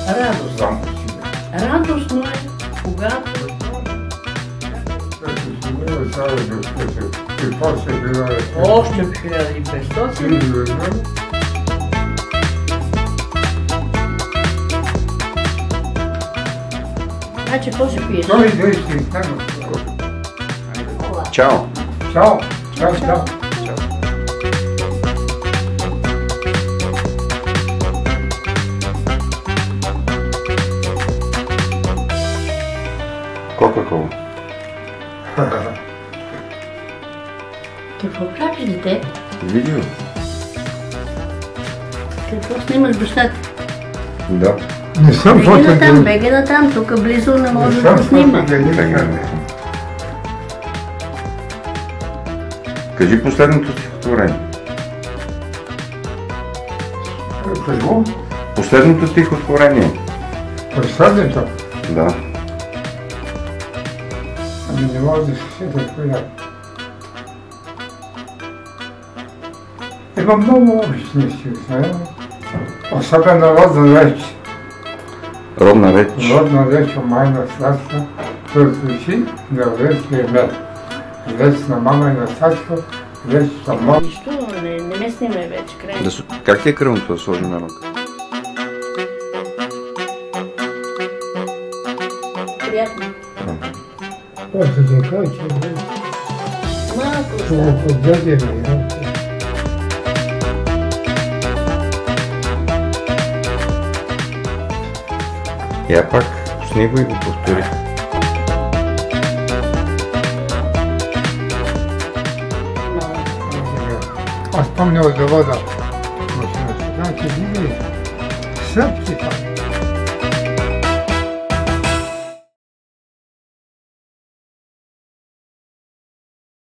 Радостно. Радостно е, когато... Още в 1500. Значи, какво ще пиеш? Чао! Чао! Чао, чао! Кока-кола. Какво правиш, дете? Видео? Какво снимаш, баща? Да. Не съм фотограф. Беги натам, тук близо не може да снима. Кажи последното стихотворение. Какво? Последното стихотворение. Последното? Да. Ами не може да се сетя коя. Има много обични стихотворения. Особено родна реч. Родна реч. Родна реч, майна сладка, звучи на връзкия мед. Реч на мама и на татко, реч на мама. Нищо, не ме снимай вече, край. Как ти е кръвното да сложим на ръка? Приятно. Просто да кажа, че Малко това остава. от дядя ми. Я пак пусни го и го повтори. Аз помня от завода. Значи, види, сърпки там.